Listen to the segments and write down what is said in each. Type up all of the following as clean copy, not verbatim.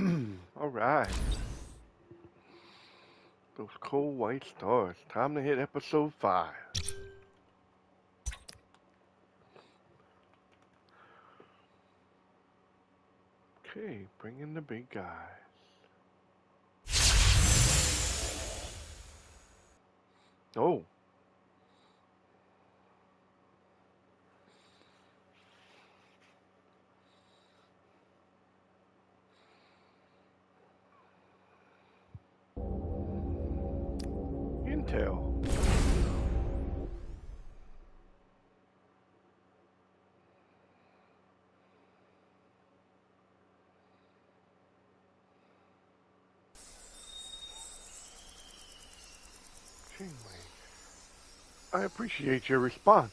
All right. Those cold white stars. Time to hit episode 5. Okay, bring in the big guys. Oh, Intel. Janeway. I appreciate your response.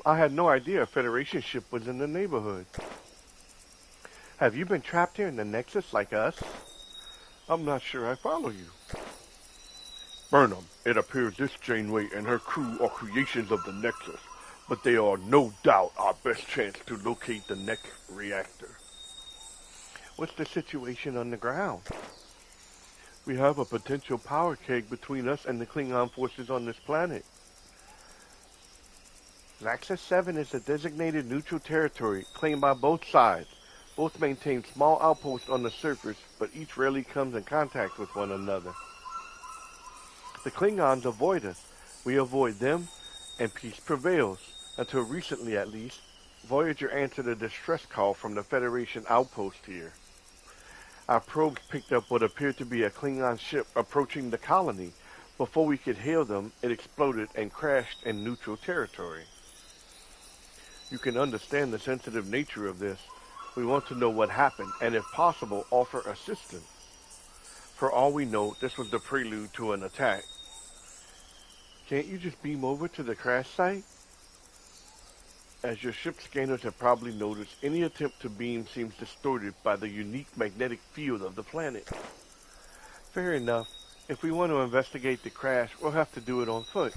I had no idea a Federation ship was in the neighborhood. Have you been trapped here in the Nexus like us? I'm not sure I follow you. Burnham, it appears this Janeway and her crew are creations of the Nexus, but they are no doubt our best chance to locate the Neck reactor. What's the situation on the ground? We have a potential power keg between us and the Klingon forces on this planet. Laxus 7 is a designated neutral territory claimed by both sides. Both maintain small outposts on the surface, but each rarely comes in contact with one another. The Klingons avoid us. We avoid them, and peace prevails. Until recently, at least, Voyager answered a distress call from the Federation outpost here. Our probes picked up what appeared to be a Klingon ship approaching the colony. Before we could hail them, it exploded and crashed in neutral territory. You can understand the sensitive nature of this. We want to know what happened, and if possible, offer assistance. For all we know, this was the prelude to an attack. Can't you just beam over to the crash site? As your ship scanners have probably noticed, any attempt to beam seems distorted by the unique magnetic field of the planet. Fair enough. If we want to investigate the crash, we'll have to do it on foot.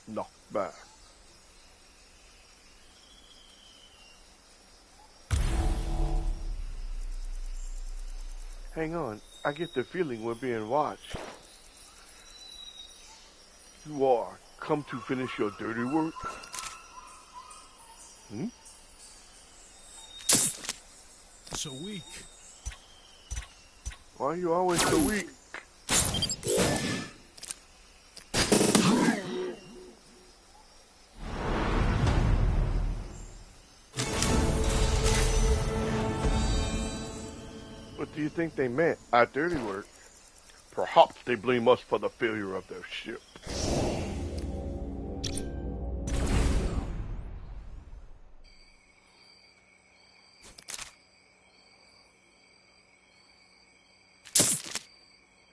Knock back. Hang on, I get the feeling we're being watched. You are come to finish your dirty work? Hmm? So weak. Why are you always so weak? What do you think they meant? Our dirty work? Perhaps they blame us for the failure of their ship.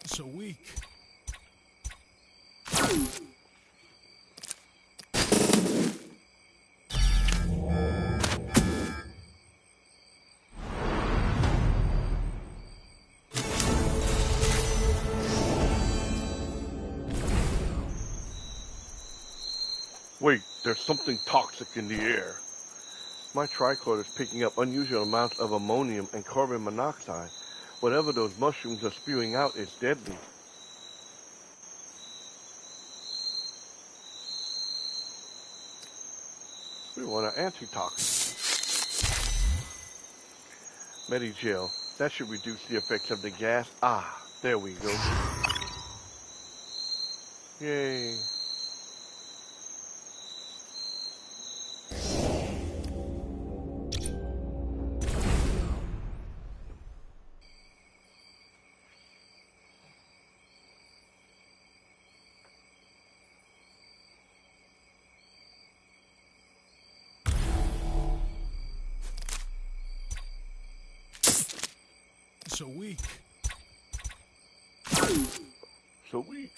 So weak. Wait, there's something toxic in the air. My tricorder is picking up unusual amounts of ammonium and carbon monoxide. Whatever those mushrooms are spewing out is deadly. We want an antitoxin. Medigel. That should reduce the effects of the gas. Ah, there we go. Yay. So weak. So weak.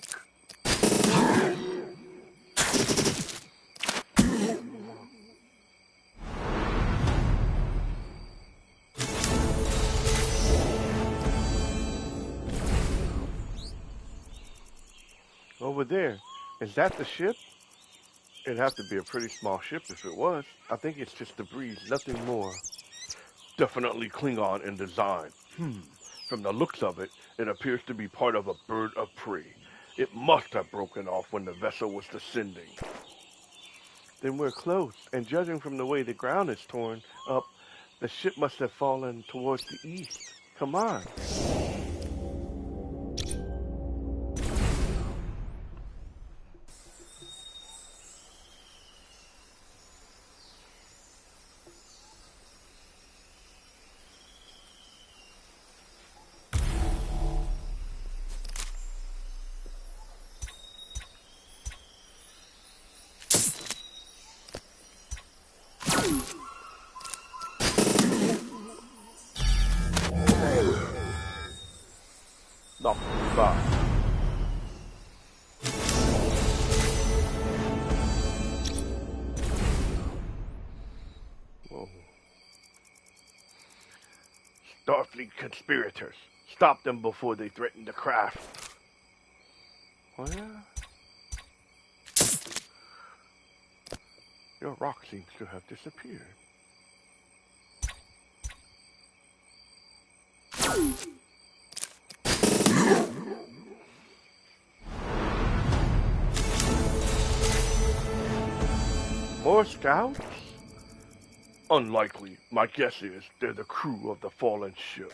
over there. Is that the ship? It'd have to be a pretty small ship if it was. I think it's just a breeze, nothing more. Definitely Klingon in design. From the looks of it, it appears to be part of a bird of prey. It must have broken off when the vessel was descending. Then we're close, and judging from the way the ground is torn up, the ship must have fallen towards the east. Come on. Not bad. Whoa. Starfleet conspirators. Stop them before they threaten the craft. Oh yeah? Your rock seems to have disappeared. More scouts? Unlikely. My guess is they're the crew of the fallen ship.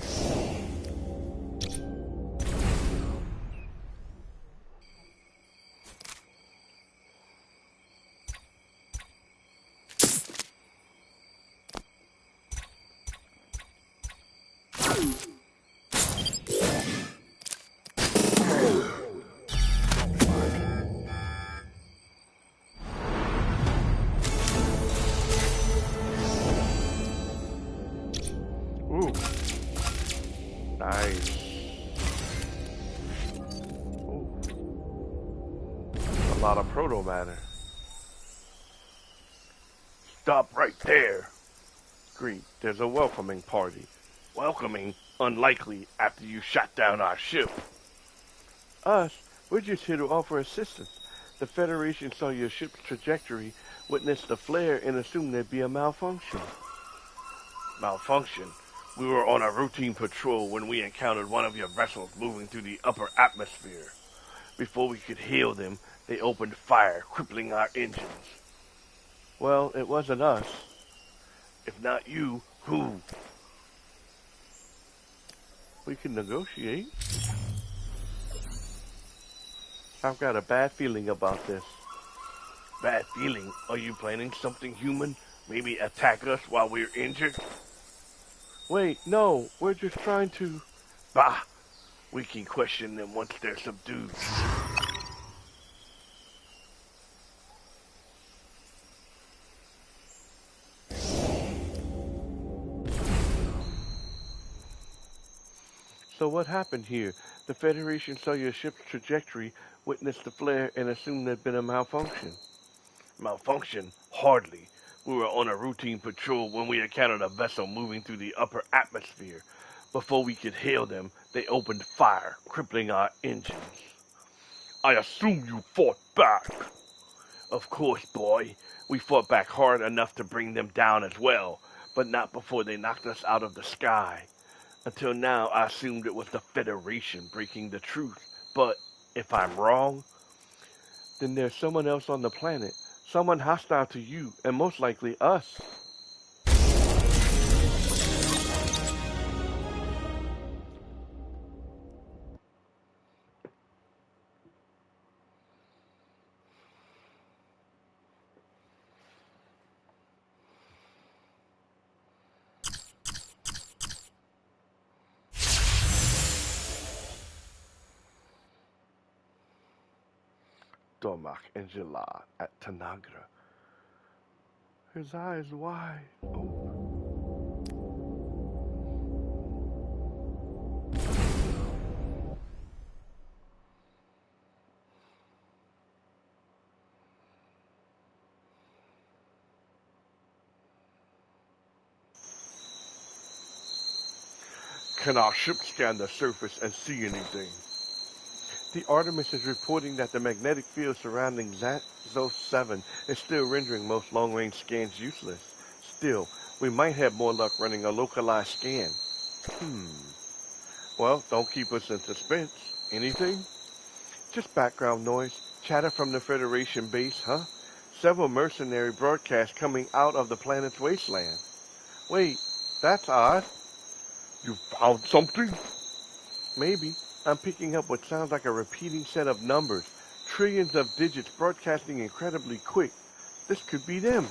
Ooh. Nice. Ooh. A lot of proto matter. Stop right there. Greet, there's a welcoming party. Welcoming? Unlikely after you shot down our ship. Us? We're just here to offer assistance. The Federation saw your ship's trajectory, witnessed the flare, and assumed there'd be a malfunction. Malfunction? We were on a routine patrol when we encountered one of your vessels moving through the upper atmosphere. Before we could hail them, they opened fire, crippling our engines. Well, it wasn't us. If not you, who? We can negotiate. I've got a bad feeling about this. Bad feeling? Are you planning something human? Maybe attack us while we're injured? Wait, no, we're just trying to... Bah! We can question them once they're subdued. So what happened here? The Federation saw your ship's trajectory, witnessed the flare, and assumed there'd been a malfunction. Malfunction? Hardly. We were on a routine patrol when we encountered a vessel moving through the upper atmosphere. Before we could hail them, they opened fire, crippling our engines. I assume you fought back. Of course, boy. We fought back hard enough to bring them down as well, but not before they knocked us out of the sky. Until now, I assumed it was the Federation breaking the truce. But if I'm wrong, then there's someone else on the planet. Someone hostile to you, and most likely us. Domak and Jalad at Tanagra. His eyes wide open. Can our ship scan the surface and see anything? The Artemis is reporting that the magnetic field surrounding Xanthos 7 is still rendering most long-range scans useless. Still, we might have more luck running a localized scan. Hmm. Well, don't keep us in suspense. Anything? Just background noise. Chatter from the Federation base, huh? Several mercenary broadcasts coming out of the planet's wasteland. Wait, that's odd. You found something? Maybe. I'm picking up what sounds like a repeating set of numbers. Trillions of digits broadcasting incredibly quick. This could be them.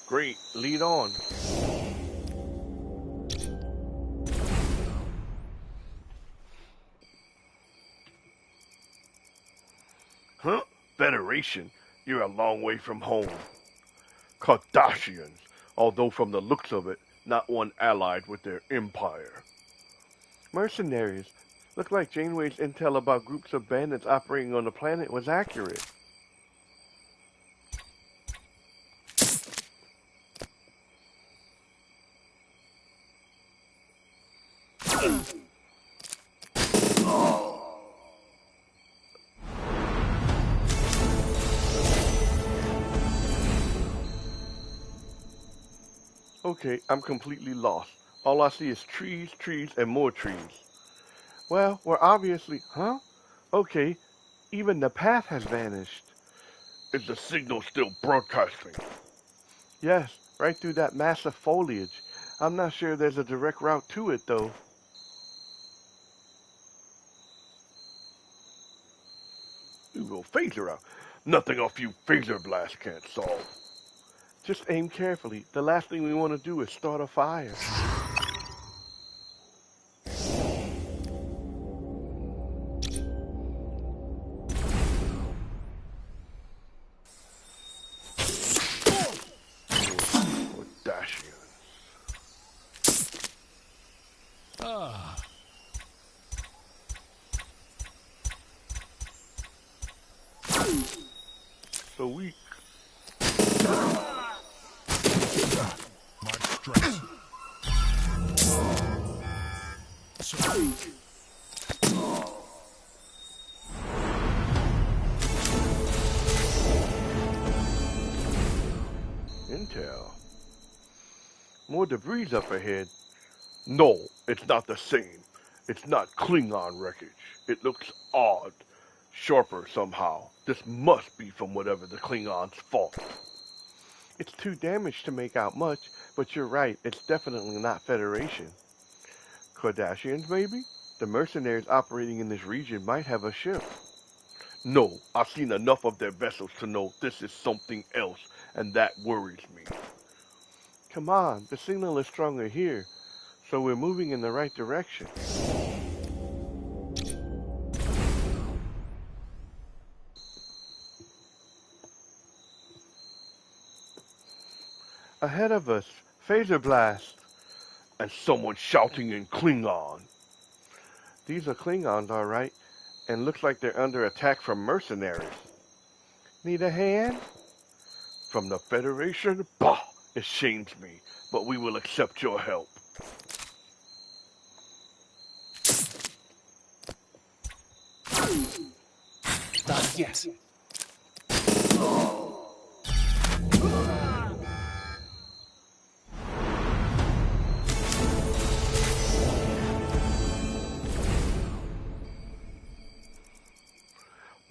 Great. Lead on. Huh? Federation? You're a long way from home. Cardassians, although from the looks of it, not one allied with their empire. Mercenaries. Looked like Janeway's intel about groups of bandits operating on the planet was accurate. Okay, I'm completely lost. All I see is trees, trees, and more trees. Well, we're obviously... Huh? Okay, even the path has vanished. Is the signal still broadcasting? Yes, right through that massive foliage. I'm not sure there's a direct route to it, though. You go phaser out. Nothing a few phaser blasts can't solve. Just aim carefully. The last thing we want to do is start a fire. Ah. So weak. Mark stress. So weak. Intel. More debris up ahead. No, it's not the same. It's not Klingon wreckage. It looks odd. Sharper somehow. This must be from whatever the Klingons fought. It's too damaged to make out much, but you're right, it's definitely not Federation. Cardassians, maybe? The mercenaries operating in this region might have a ship. No, I've seen enough of their vessels to know this is something else, and that worries me. Come on, the signal is stronger here, so we're moving in the right direction. Ahead of us, phaser blast, and someone shouting in Klingon. These are Klingons, all right, and looks like they're under attack from mercenaries. Need a hand? From the Federation? Bah! It shames me, but we will accept your help. Yes.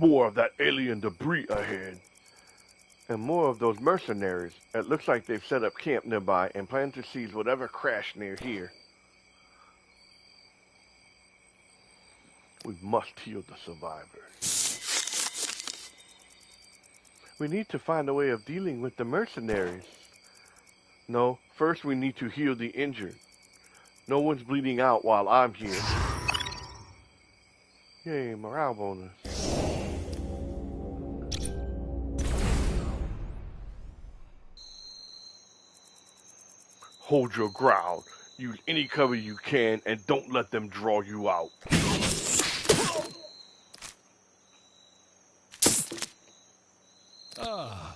More of that alien debris ahead. And more of those mercenaries. It looks like they've set up camp nearby and plan to seize whatever crashed near here. We must heal the survivors. We need to find a way of dealing with the mercenaries. No, first we need to heal the injured. No one's bleeding out while I'm here. Yay, morale bonus. Hold your ground. Use any cover you can and don't let them draw you out. Ah.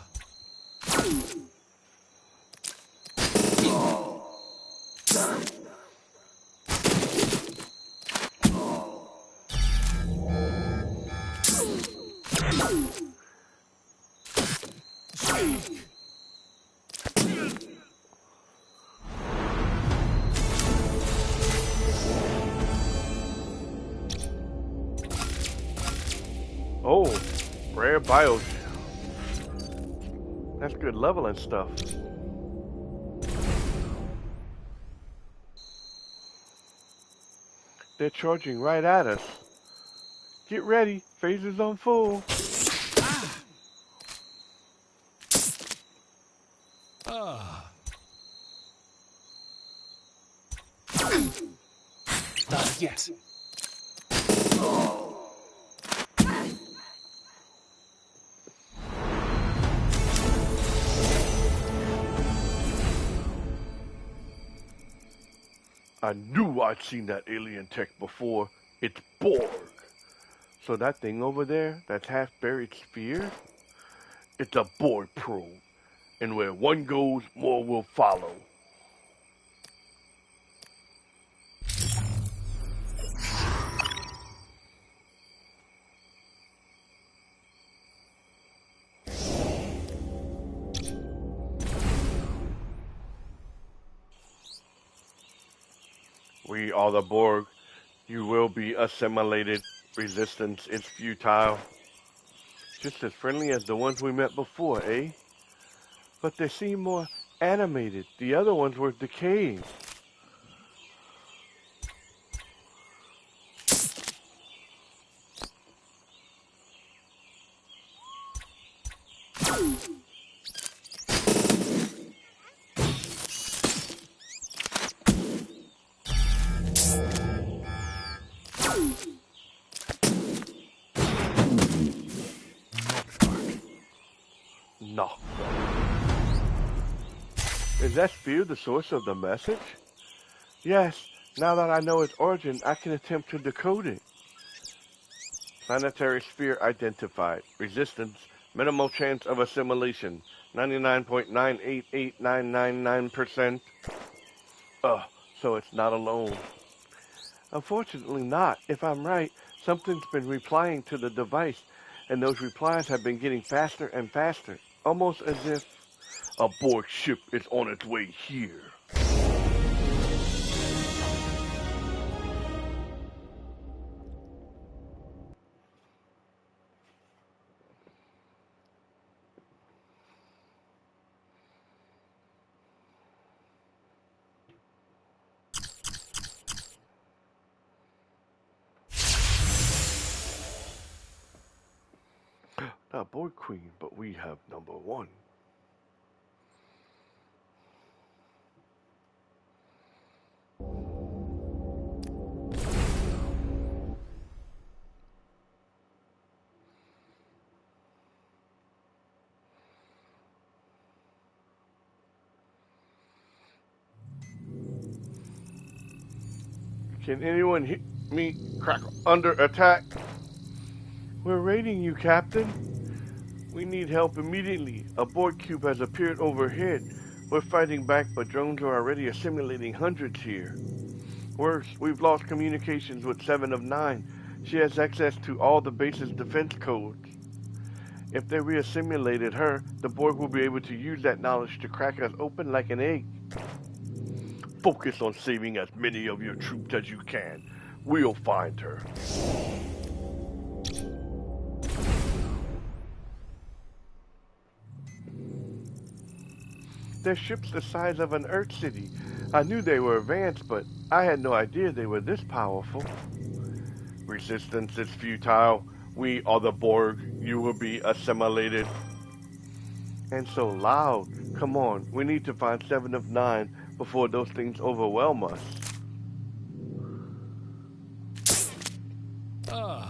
Oh, rare biogel. That's good leveling stuff. They're charging right at us. Get ready, phasers on full. Ah. Not yet. I knew I'd seen that alien tech before. It's Borg. So that thing over there, that half-buried sphere, it's a Borg probe. And where one goes, more will follow. We are the Borg. You will be assimilated. Resistance is futile. Just as friendly as the ones we met before, eh? But they seem more animated. The other ones were decaying. No. Is that sphere the source of the message? Yes. Now that I know its origin, I can attempt to decode it. Planetary sphere identified. Resistance. Minimal chance of assimilation. 99.988999%. So it's not alone. Unfortunately not. If I'm right, something's been replying to the device, and those replies have been getting faster and faster. Almost as if a Borg ship is on its way here. Not Borg Queen, but we have number one. Can anyone hit me? Crack under attack. We're raiding you, Captain. We need help immediately. A Borg cube has appeared overhead. We're fighting back, but drones are already assimilating hundreds here. Worse, we've lost communications with 7 of 9. She has access to all the base's defense codes. If they re-assimilated her, the Borg will be able to use that knowledge to crack us open like an egg. Focus on saving as many of your troops as you can. We'll find her. They're ships the size of an Earth city. I knew they were advanced, but I had no idea they were this powerful. Resistance is futile. We are the Borg. You will be assimilated. And so loud. Come on, we need to find 7 of 9 before those things overwhelm us. Ah.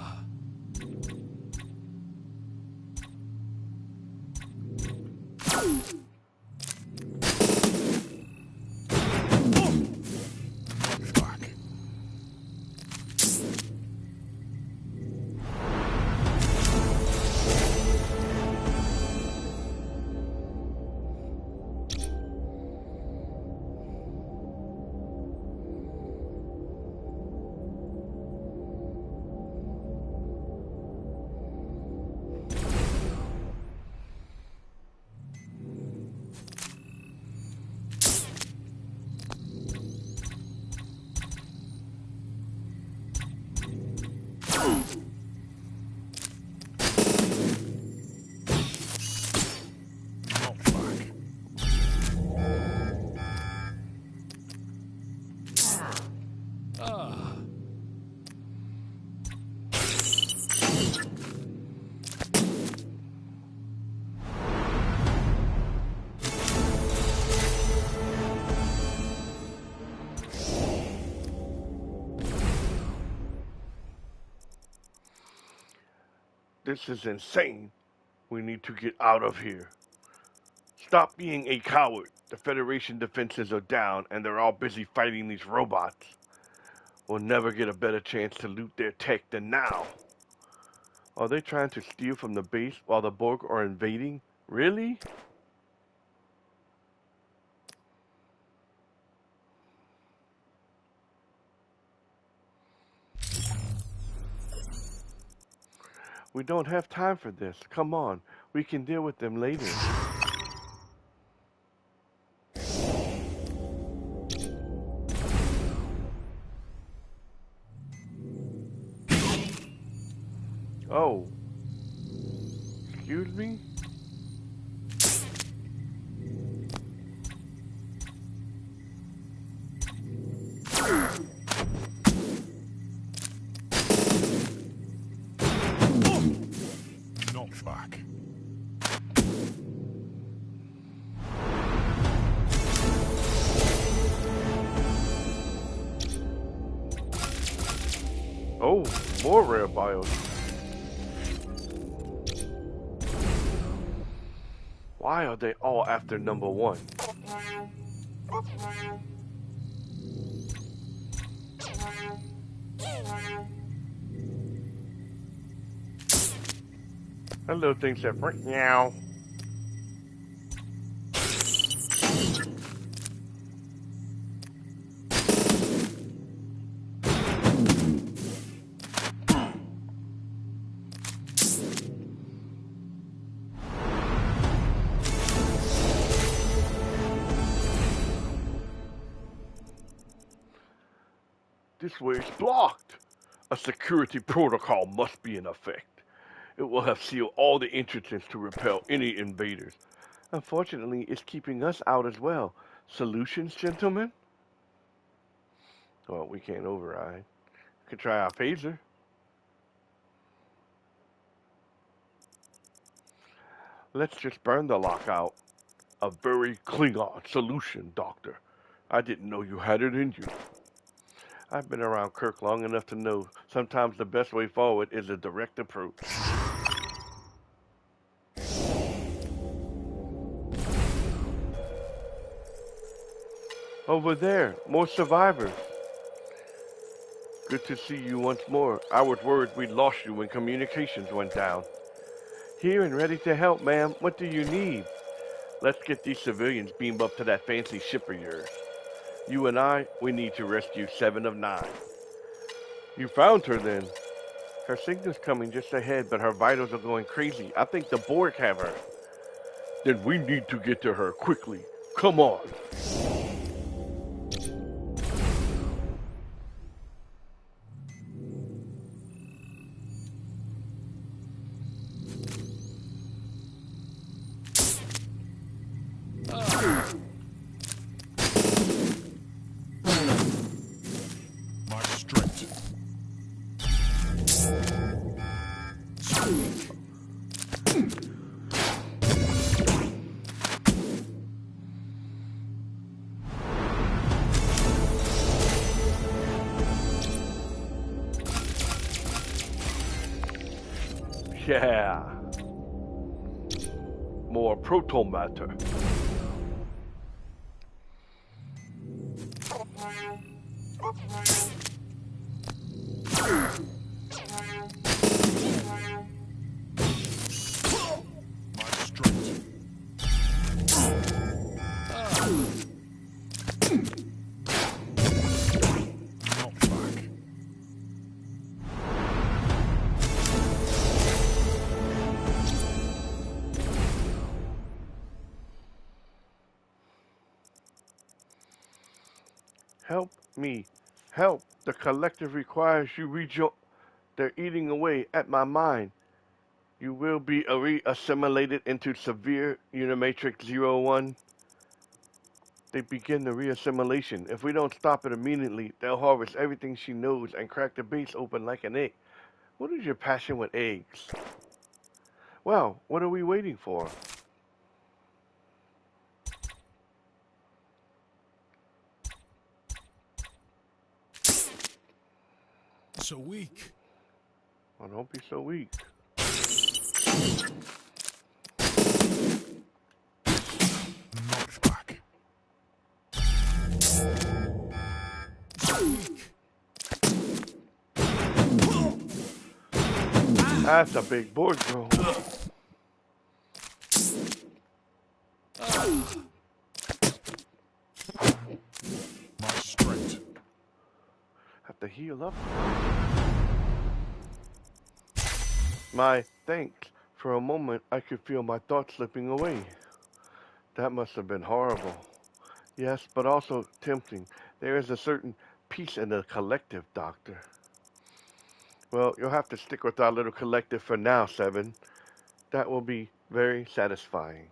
This is insane. We need to get out of here. Stop being a coward. The Federation defenses are down, and they're all busy fighting these robots. We'll never get a better chance to loot their tech than now. Are they trying to steal from the base while the Borg are invading? Really? We don't have time for this. Come on. We can deal with them later. Oh. Excuse me? Knockback. Oh, more rare bios. Why are they all after number one? That little thing said, meow. This way is blocked. A security protocol must be in effect. It will have sealed all the entrances to repel any invaders. Unfortunately, it's keeping us out as well. Solutions, gentlemen? Well, we can't override. Could try our phaser. Let's just burn the lockout. A very Klingon solution, Doctor. I didn't know you had it in you. I've been around Kirk long enough to know sometimes the best way forward is a direct approach. Over there, more survivors. Good to see you once more. I was worried we'd lost you when communications went down. Here and ready to help, ma'am. What do you need? Let's get these civilians beamed up to that fancy ship of yours. You and I, we need to rescue 7 of 9. You found her then? Her signal's coming just ahead, but her vitals are going crazy. I think the Borg have her. Then we need to get to her quickly. Come on. My strength. Yeah. More proto matter. My strength. Knockback. Help me. Help. The collective requires you rejoin. They're eating away at my mind. You will be re-assimilated into severe Unimatrix 01. They begin the re-assimilation. If we don't stop it immediately, they'll harvest everything she knows and crack the base open like an egg. What is your passion with eggs? Well, what are we waiting for? So weak. Oh, don't be so weak. Knockback. That's a big board drone. My strength. Have to heal up. My thanks. For a moment, I could feel my thoughts slipping away. That must have been horrible. Yes, but also tempting. There is a certain peace in the collective, Doctor. Well, you'll have to stick with our little collective for now, Seven. That will be very satisfying.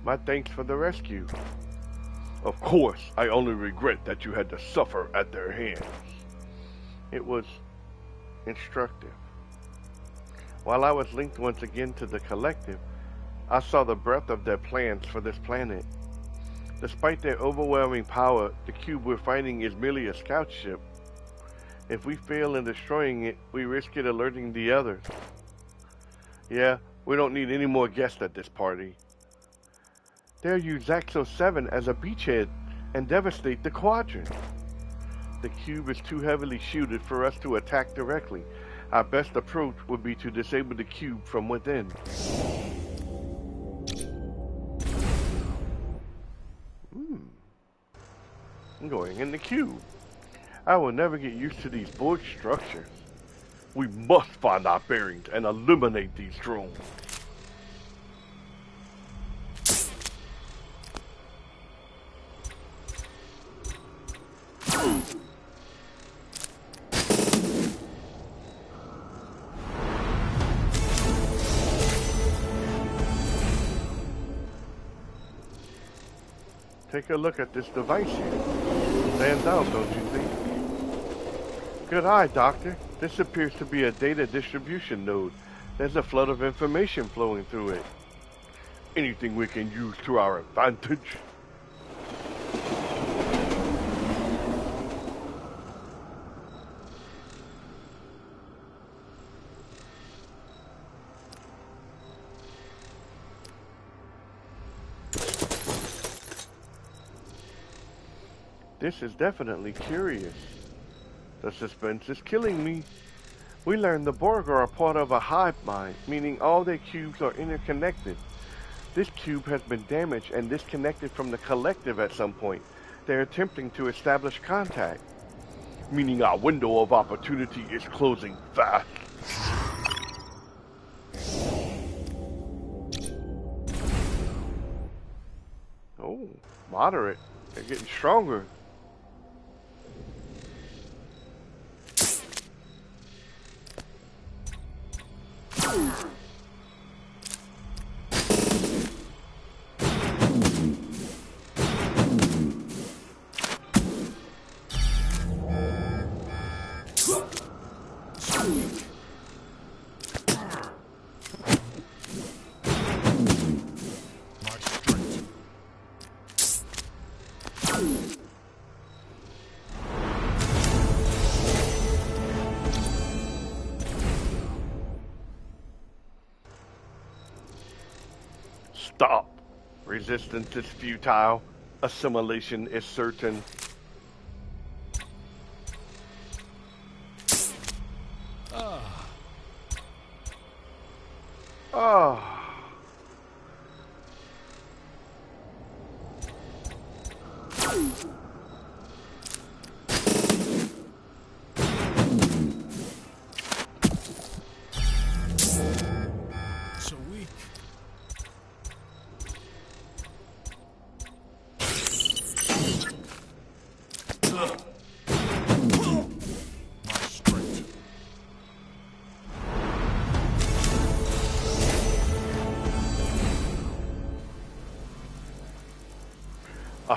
My thanks for the rescue. Of course, I only regret that you had to suffer at their hands. It was instructive. While I was linked once again to the collective, I saw the breadth of their plans for this planet. Despite their overwhelming power, the cube we're fighting is merely a scout ship. If we fail in destroying it, we risk it alerting the others. Yeah, we don't need any more guests at this party. They'll use Zaxo-7 as a beachhead and devastate the quadrant. The cube is too heavily shielded for us to attack directly. Our best approach would be to disable the cube from within. I'm going in the cube. I will never get used to these board structures. We must find our bearings and eliminate these drones. Take a look at this device here. Stands out, don't you think? Good eye, Doctor. This appears to be a data distribution node. There's a flood of information flowing through it. Anything we can use to our advantage? This is definitely curious. The suspense is killing me. We learned the Borg are a part of a hive mind, meaning all their cubes are interconnected. This cube has been damaged and disconnected from the collective at some point. They're attempting to establish contact, meaning our window of opportunity is closing fast. Oh, moderate. They're getting stronger. Stop. Resistance is futile. Assimilation is certain. Ah.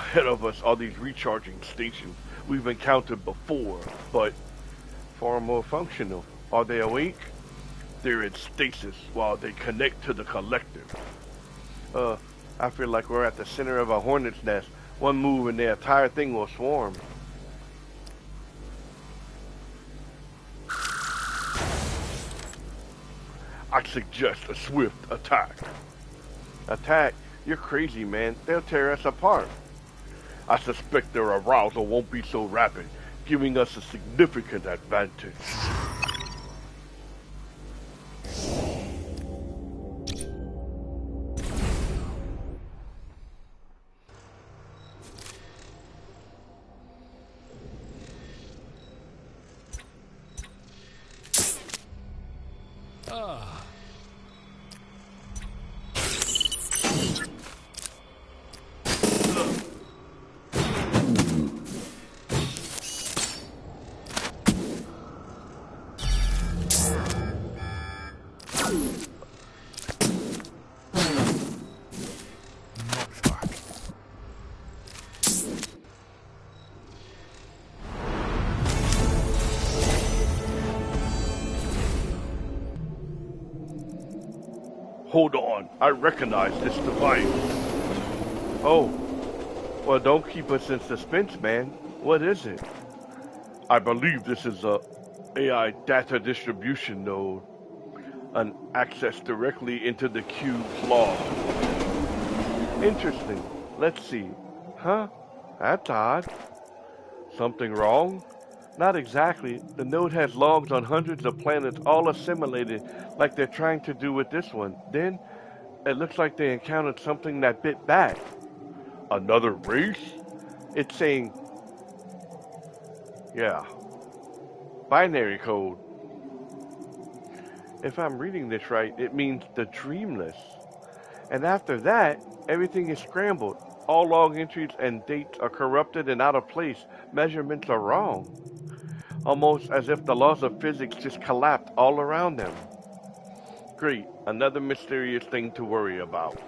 Ahead of us are these recharging stations we've encountered before, but far more functional. Are they awake? They're in stasis while they connect to the collective. I feel like we're at the center of a hornet's nest. One move and the entire thing will swarm. I suggest a swift attack. Attack? You're crazy, man. They'll tear us apart. I suspect their arousal won't be so rapid, giving us a significant advantage. Hold on, I recognize this device. Oh, well, don't keep us in suspense, man. What is it? I believe this is a AI data distribution node. An access directly into the cube's log. Interesting. Let's see. Huh? That's odd. Something wrong? Not exactly. The node has logs on hundreds of planets all assimilated like they're trying to do with this one. Then, it looks like they encountered something that bit back. Another race? It's saying, yeah, binary code. If I'm reading this right, it means the dreamless. And after that, everything is scrambled. All log entries and dates are corrupted and out of place. Measurements are wrong. Almost as if the laws of physics just collapsed all around them. Great, another mysterious thing to worry about.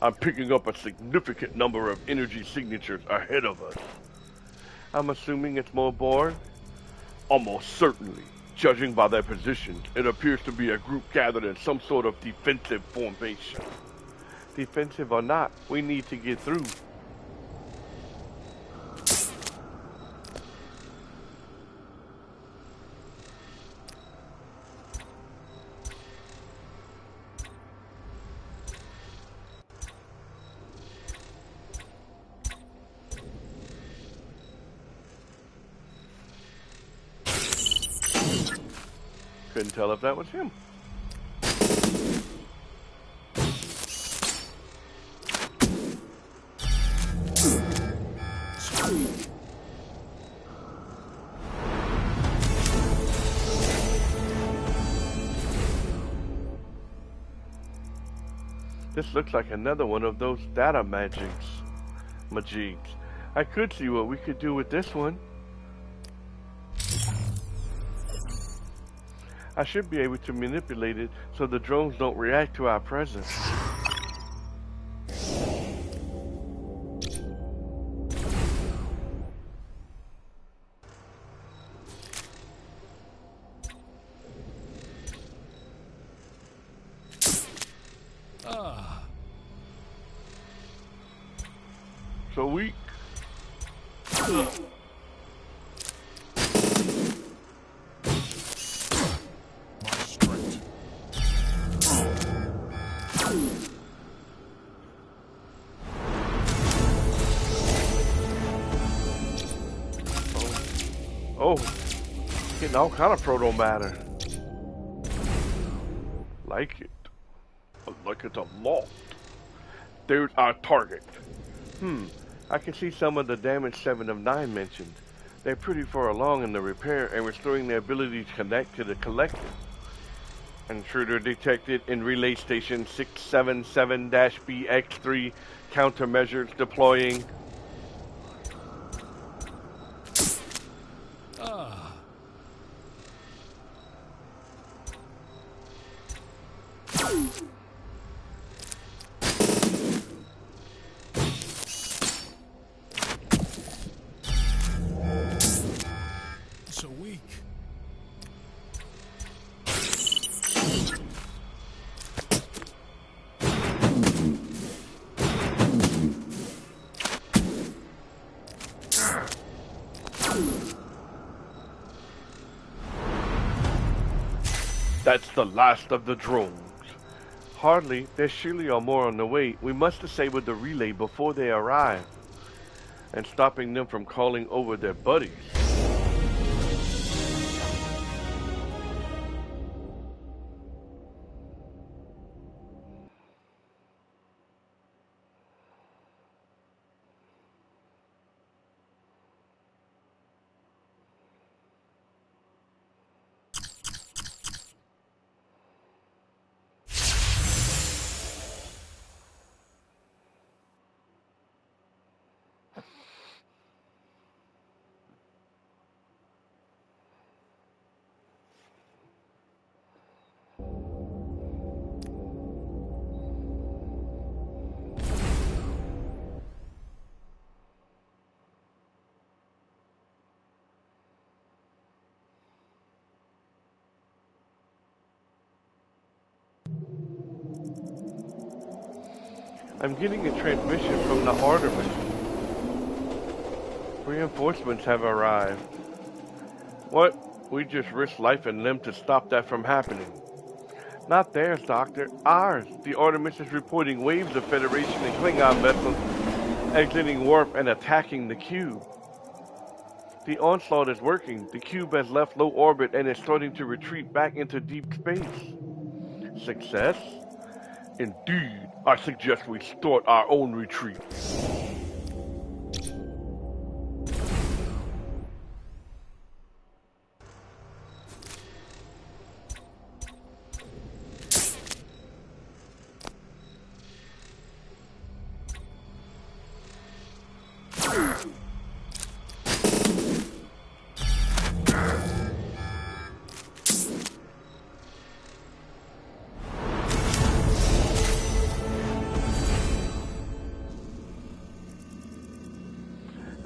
I'm picking up a significant number of energy signatures ahead of us. I'm assuming it's more Borg? Almost certainly. Judging by their positions, it appears to be a group gathered in some sort of defensive formation. Defensive or not, we need to get through. Couldn't tell if that was him. This looks like another one of those data magics. I could see what we could do with this one. I should be able to manipulate it so the drones don't react to our presence. So weak. Oh, getting all kind of proto matter. Like it. Like it's a lot. There's our target. I can see some of the damage 7 of 9 mentioned. They're pretty far along in the repair and restoring their ability to connect to the collective. Intruder detected in relay station 677-BX3. Countermeasures deploying. So weak. That's the last of the drones. Hardly. There surely are more on the way. We must disable the relay before they arrive, and stopping them from calling over their buddies. I'm getting a transmission from the Artemis. Reinforcements have arrived. What? We just risked life and limb to stop that from happening. Not theirs, Doctor. Ours. The Artemis is reporting waves of Federation and Klingon vessels exiting warp and attacking the cube. The onslaught is working. The cube has left low orbit and is starting to retreat back into deep space. Success? Indeed. I suggest we start our own retreat.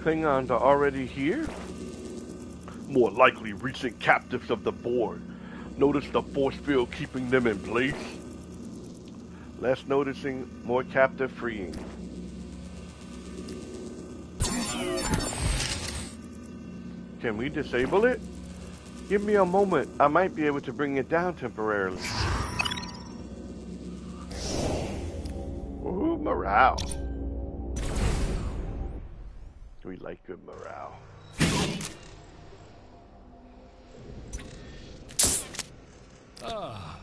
Klingons are already here? More likely recent captives of the board. Notice the force field keeping them in place? Less noticing, more captive freeing. Can we disable it? Give me a moment. I might be able to bring it down temporarily. Ooh, morale. We like good morale. Ah.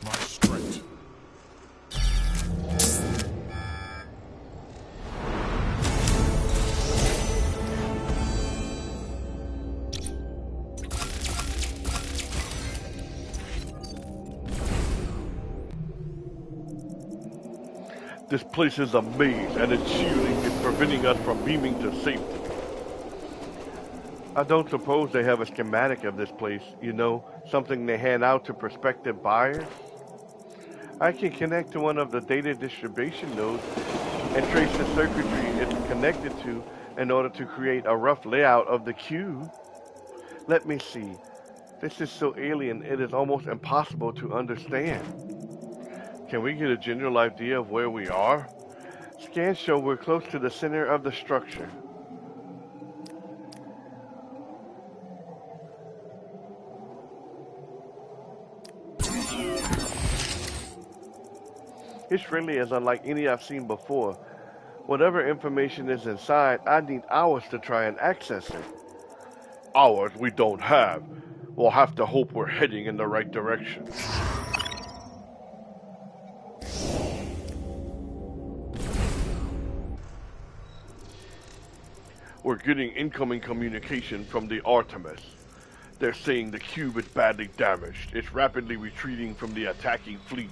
My strength. This place is a maze, and its shielding is preventing us from beaming to safety. I don't suppose they have a schematic of this place, you know, something they hand out to prospective buyers? I can connect to one of the data distribution nodes and trace the circuitry it's connected to in order to create a rough layout of the cube. Let me see. This is so alien, it is almost impossible to understand. Can we get a general idea of where we are? Scans show we're close to the center of the structure. It's really as unlike any I've seen before. Whatever information is inside, I need hours to try and access it. Hours we don't have. We'll have to hope we're heading in the right direction. We're getting incoming communication from the Artemis. They're saying the cube is badly damaged. It's rapidly retreating from the attacking fleet.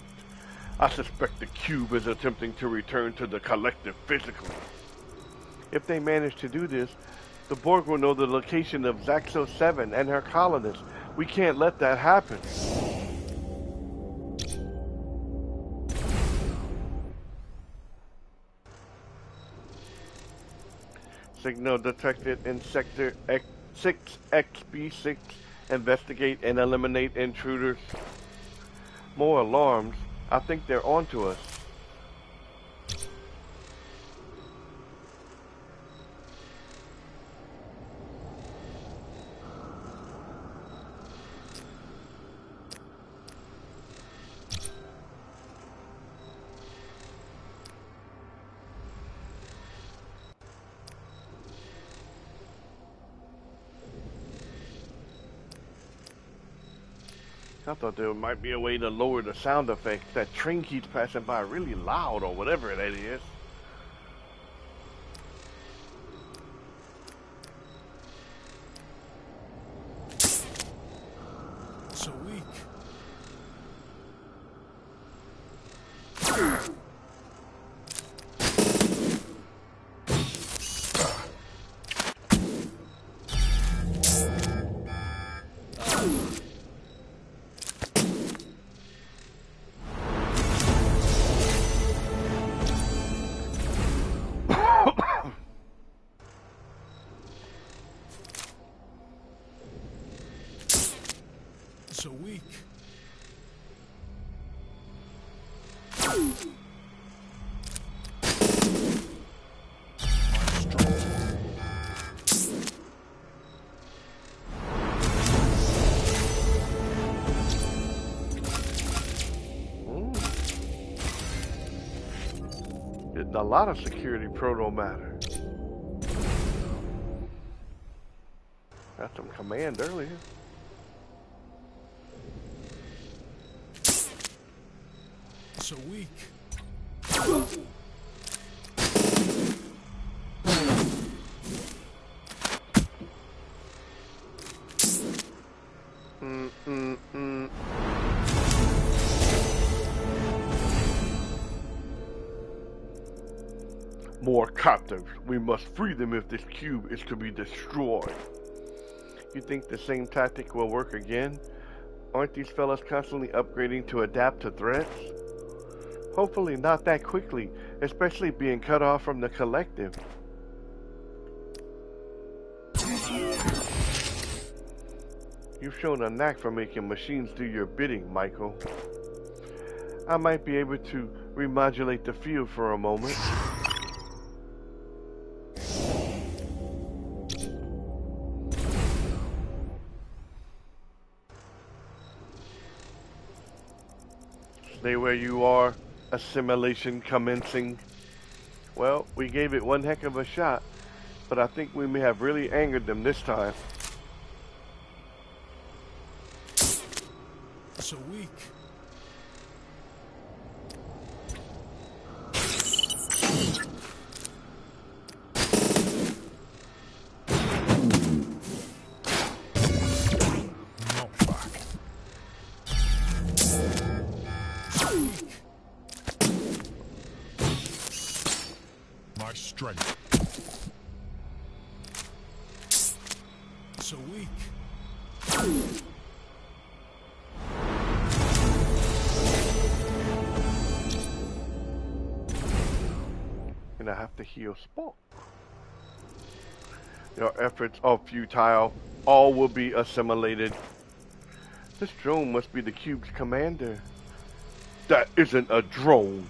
I suspect the cube is attempting to return to the collective physical. If they manage to do this, The Borg will know the location of Zaxo 7 and her colonists. We can't let that happen. Signal detected in Sector 6XB6. Investigate and eliminate intruders. More alarms. I think they're onto us. I thought there might be a way to lower the sound effects. That train keeps passing by really loud or whatever that is. So weak. So weak. Getting a lot of security proto matter. Got some command earlier. So weak. More captives. We must free them if this cube is to be destroyed. You think the same tactic will work again? Aren't these fellas constantly upgrading to adapt to threats? Hopefully not that quickly, especially being cut off from the collective. You've shown a knack for making machines do your bidding, Michael. I might be able to remodulate the field for a moment. Stay where you are. Assimilation commencing. Well, we gave it one heck of a shot, but I think we may have really angered them this time. So weak. No fuck. So weak. My strength. So weak. And I have to heal Spock. Your efforts are futile. All will be assimilated. This drone must be the cube's commander. That isn't a drone.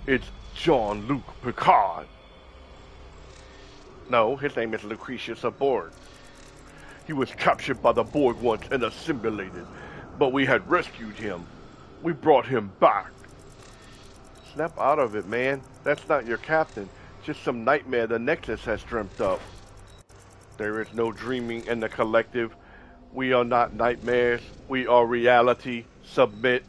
It's Jean-Luc Picard. No, his name is Lucretius Borg. He was captured by the Borg once and assimilated, but we had rescued him. We brought him back. Snap out of it, man. That's not your captain. Just some nightmare the Nexus has dreamt up. There is no dreaming in the collective. We are not nightmares. We are reality. Submit.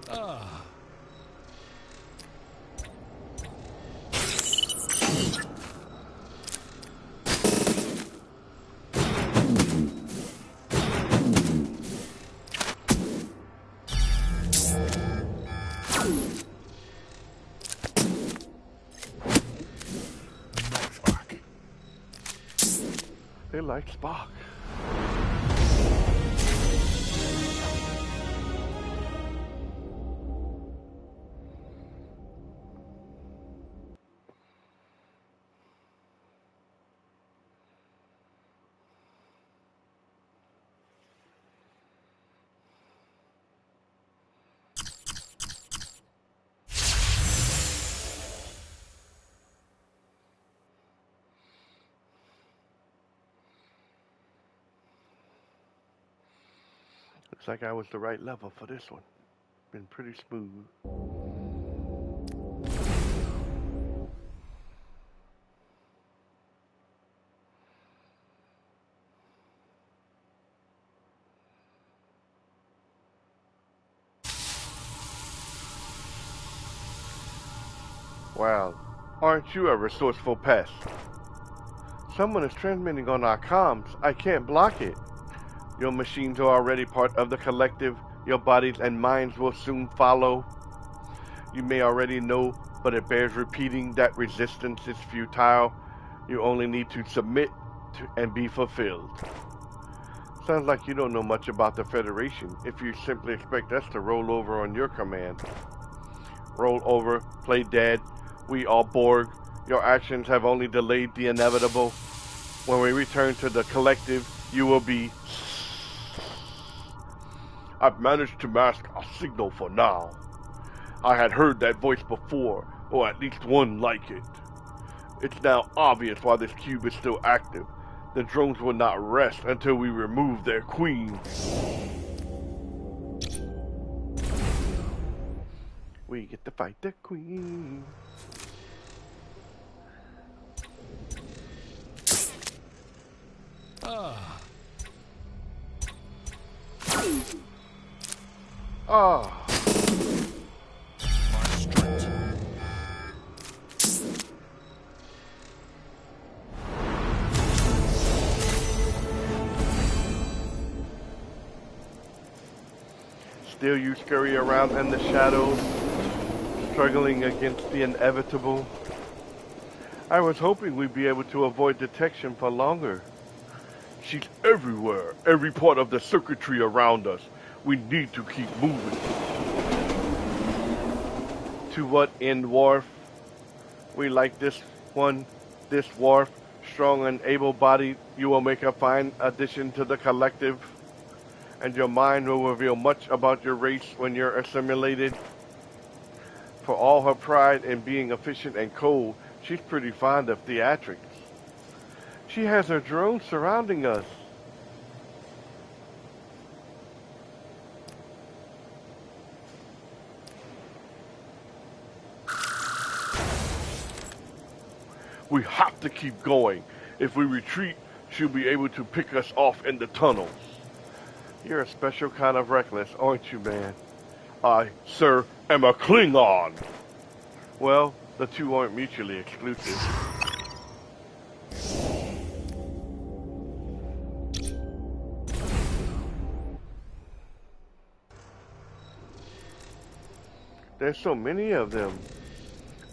Ah. They like Spock. Looks like I was the right level for this one. Been pretty smooth. Wow, aren't you a resourceful pest? Someone is transmitting on our comms. I can't block it. Your machines are already part of the collective. Your bodies and minds will soon follow. You may already know, but it bears repeating that resistance is futile. You only need to submit and be fulfilled. Sounds like you don't know much about the Federation if you simply expect us to roll over on your command. Roll over, play dead. We are Borg. Your actions have only delayed the inevitable. When we return to the collective, you will be... I've managed to mask a signal for now. I had heard that voice before, or at least one like it. It's now obvious why this cube is still active. The drones will not rest until we remove their queen. We get to fight the queen. Ah. Ah. My strength. Still you scurry around in the shadows, struggling against the inevitable. I was hoping we'd be able to avoid detection for longer. She's everywhere, every part of the circuitry around us. We need to keep moving. To what end, Worf? We like this one, this Worf, strong and able-bodied. You will make a fine addition to the collective, and your mind will reveal much about your race when you're assimilated. For all her pride in being efficient and cold, she's pretty fond of theatrics. She has her drones surrounding us. We have to keep going. If we retreat, she'll be able to pick us off in the tunnels. You're a special kind of reckless, aren't you, man? I, sir, am a Klingon. Well, the two aren't mutually exclusive. There's so many of them.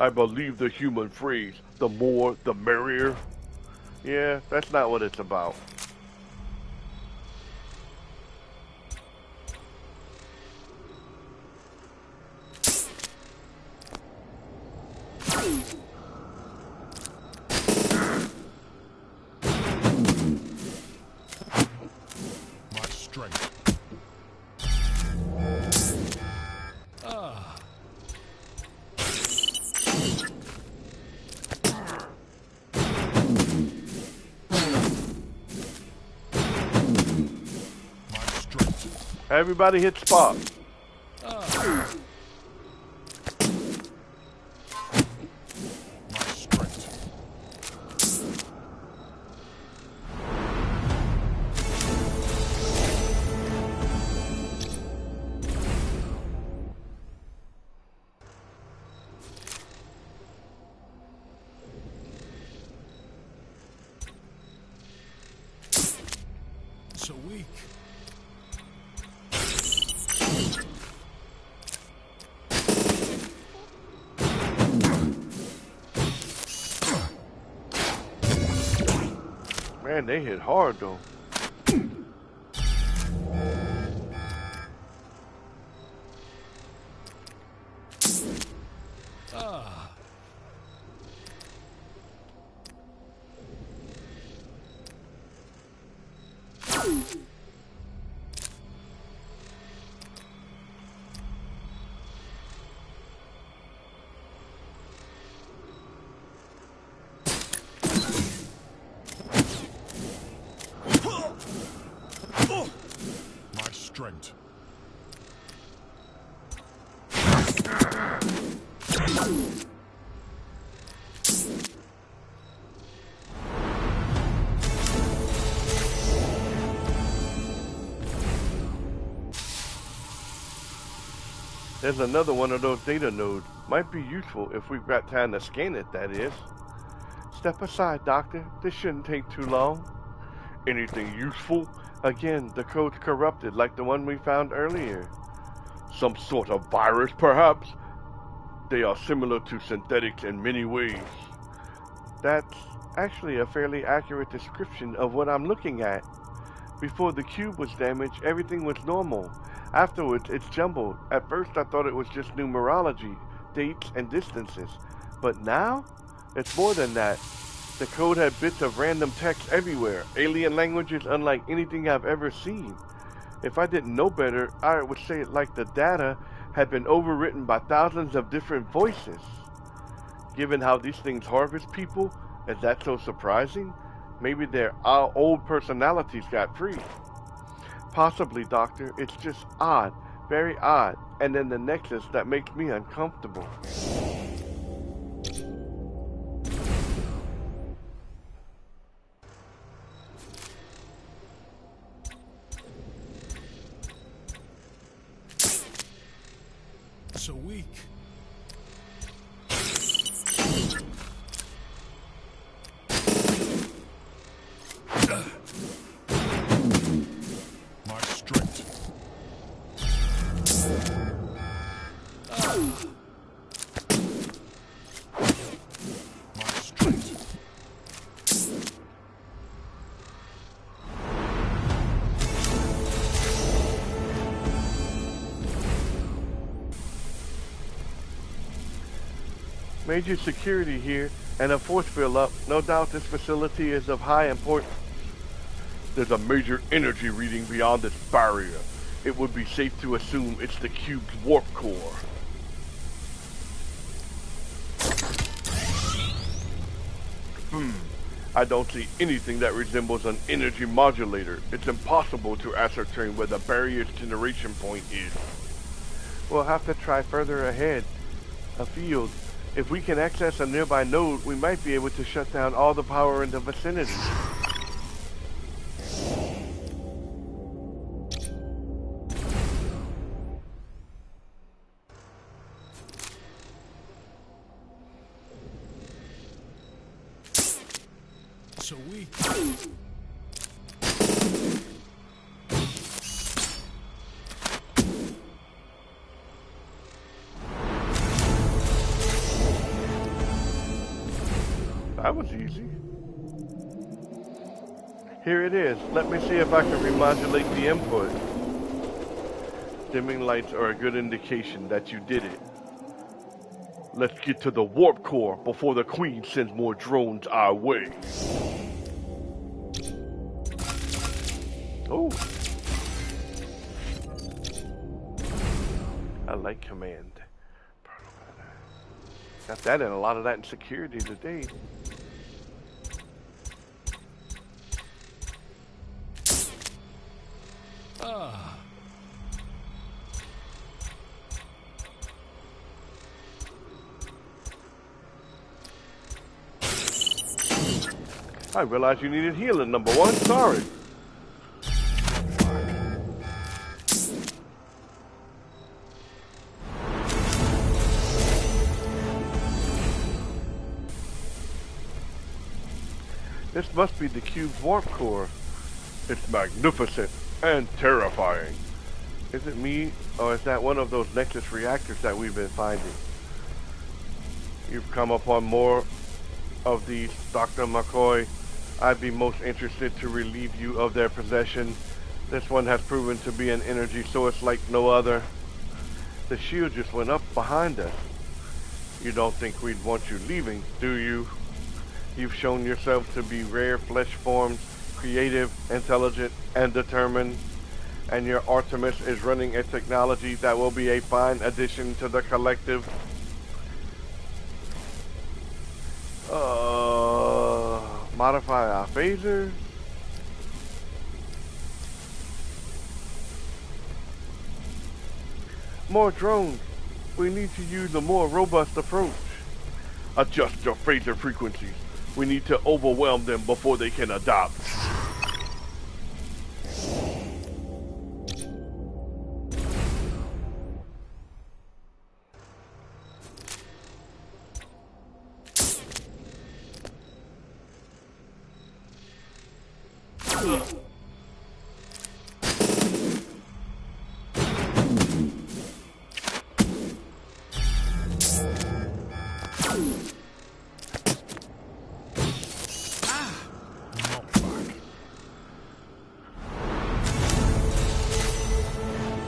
I believe the human phrase, the more, the merrier. Yeah, that's not what it's about. My strength. Ah. My strength. Everybody hit spot. Ah. My strength. So weak. Man, they hit hard though. Ah. My strength. There's another one of those data nodes. Might be useful if we've got time to scan it, that is. Step aside, Doctor. This shouldn't take too long. Anything useful? Again, the code's corrupted like the one we found earlier. Some sort of virus, perhaps? They are similar to synthetics in many ways. That's actually a fairly accurate description of what I'm looking at. Before the cube was damaged, everything was normal. Afterwards, it's jumbled. At first, I thought it was just numerology, dates, and distances. But now, it's more than that. The code had bits of random text everywhere, alien languages unlike anything I've ever seen. If I didn't know better, I would say it like the data had been overwritten by thousands of different voices. Given how these things harvest people, is that so surprising? Maybe their old personalities got free. Possibly, Doctor. It's just odd. Very odd. And then the nexus that makes me uncomfortable. So weak. My strength. My strength. Major security here and a force build-up. No doubt this facility is of high importance. There's a major energy reading beyond this barrier. It would be safe to assume it's the cube's warp core. I don't see anything that resembles an energy modulator. It's impossible to ascertain where the barrier's generation point is. We'll have to try further ahead. Afield. If we can access a nearby node, we might be able to shut down all the power in the vicinity. So weak. That was easy. Here it is. Let me see if I can remodulate the input. Dimming lights are a good indication that you did it. Let's get to the warp core before the Queen sends more drones our way. Oh. I like command. Got that and a lot of that in security today. Ah. I realized you needed healing, number one. Sorry. This must be the cube's warp core. It's magnificent and terrifying. Is it me, or is that one of those Nexus reactors that we've been finding? You've come upon more of these, Dr. McCoy. I'd be most interested to relieve you of their possession. This one has proven to be an energy source like no other. The shield just went up behind us. You don't think we'd want you leaving, do you? You've shown yourself to be rare flesh forms, creative, intelligent, and determined. And your Artemis is running a technology that will be a fine addition to the collective. Modify our phasers. More drones. We need to use a more robust approach. Adjust your phaser frequencies. We need to overwhelm them before they can adapt.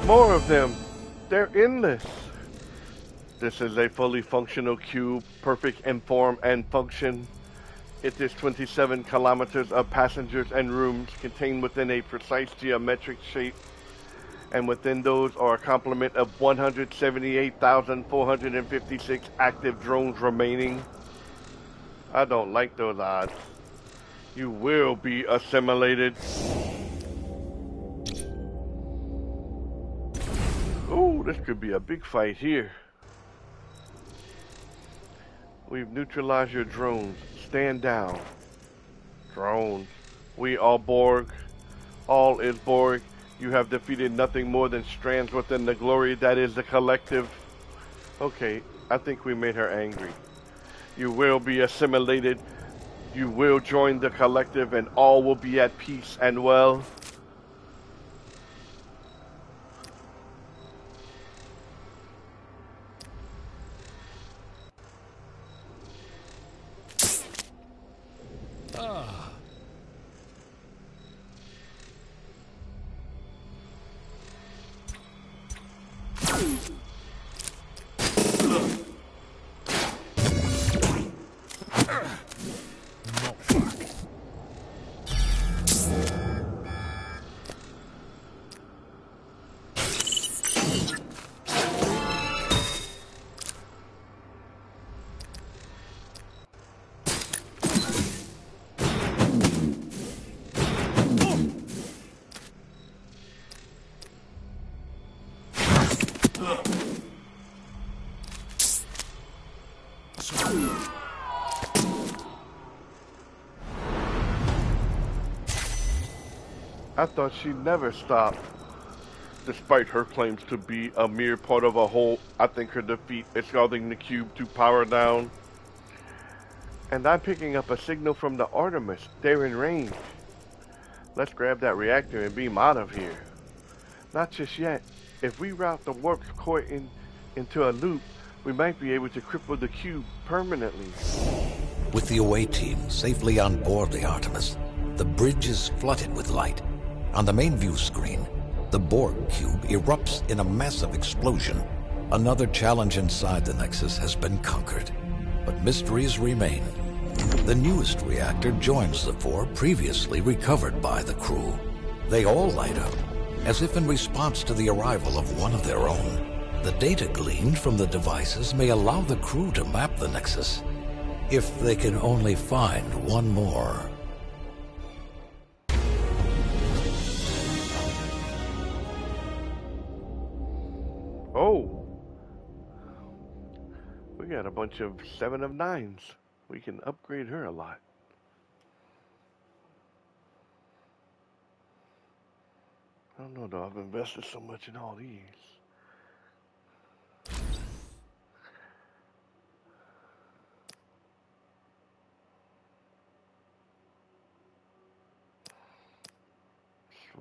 More of them. They're endless. This is a fully functional cube, perfect in form and function. It is 27 kilometers of passengers and rooms contained within a precise geometric shape, and within those are a complement of 178,456 active drones remaining. I don't like those odds. You will be assimilated. Ooh, this could be a big fight here. We've neutralized your drones. Stand down. Drones. We are Borg. All is Borg. You have defeated nothing more than strands within the glory that is the collective. Okay, I think we made her angry. You will be assimilated. You will join the collective and all will be at peace and well. Ah. I thought she'd never stop. Despite her claims to be a mere part of a whole, I think her defeat is causing the cube to power down. And I'm picking up a signal from the Artemis. They're in range. Let's grab that reactor and beam out of here. Not just yet. If we route the warp core into a loop, we might be able to cripple the cube permanently. With the away team safely on board the Artemis, the bridge is flooded with light. On the main view screen, the Borg cube erupts in a massive explosion. Another challenge inside the Nexus has been conquered, but mysteries remain. The newest reactor joins the four previously recovered by the crew. They all light up, as if in response to the arrival of one of their own. The data gleaned from the devices may allow the crew to map the Nexus, if they can only find one more. Oh, we got a bunch of 7 of 9s. We can upgrade her a lot. I don't know though, I've invested so much in all these.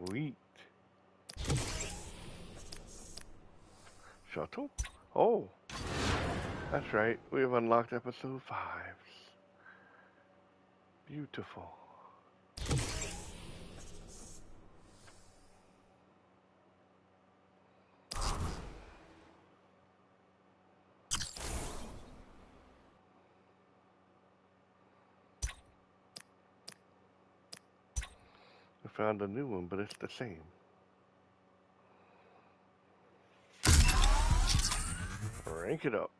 Sweet. Shuttle? Oh, that's right. We have unlocked episode 5. Beautiful. found a new one, but it's the same. Rank it up.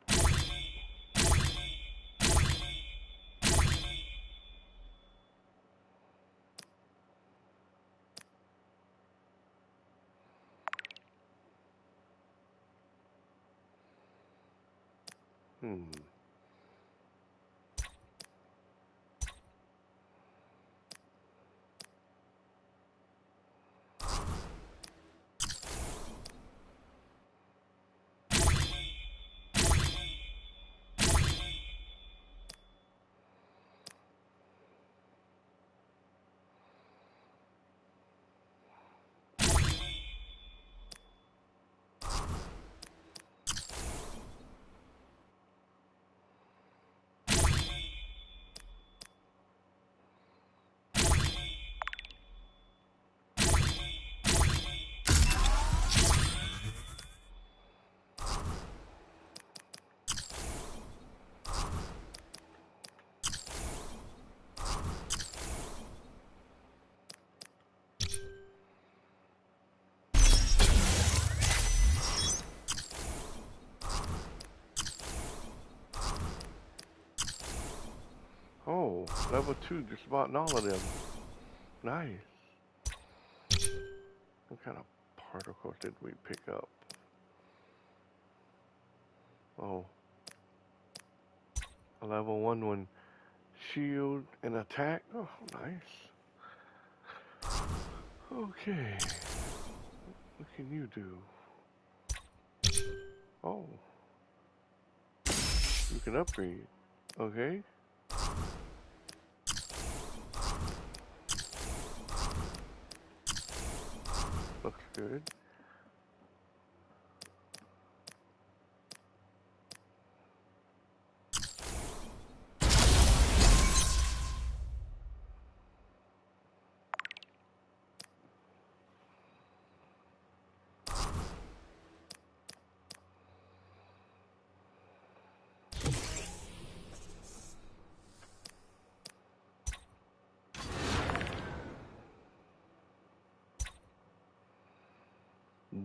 Oh, level 2 just bought all of them. Nice. What kind of particles did we pick up? Oh. A level 1 shield and attack. Oh, nice. Okay. What can you do? Oh. You can upgrade. Okay. Looks good.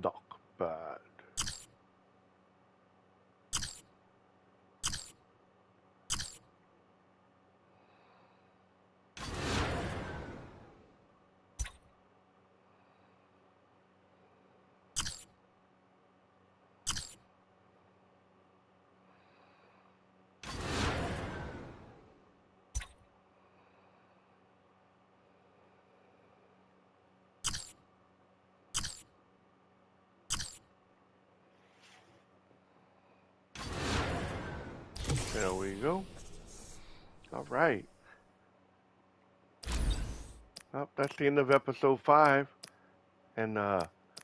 Dock bad. There we go. All right. Well, that's the end of episode 5. And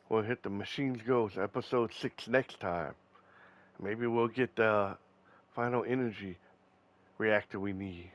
we'll hit the Machines Goes episode 6 next time. Maybe we'll get the final energy reactor we need.